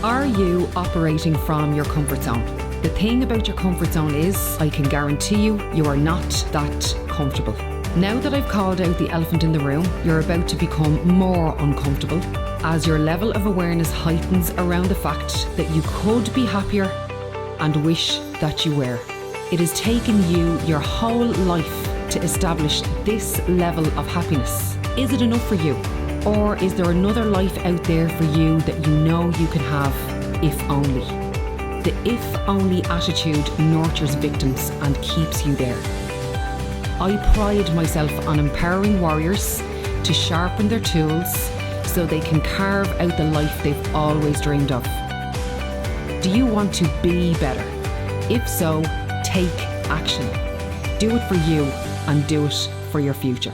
Are you operating from your comfort zone? The thing about your comfort zone is, I can guarantee you are not that comfortable. Now that I've called out the elephant in the room, you're about to become more uncomfortable as your level of awareness heightens around the fact that you could be happier and wish that you were. It has taken you your whole life to establish this level of happiness. Is it enough for you? Or is there another life out there for you that you know you can have if only? The if only attitude nurtures victims and keeps you there. I pride myself on empowering warriors to sharpen their tools so they can carve out the life they've always dreamed of. Do you want to be better? If so, take action. Do it for you and do it for your future.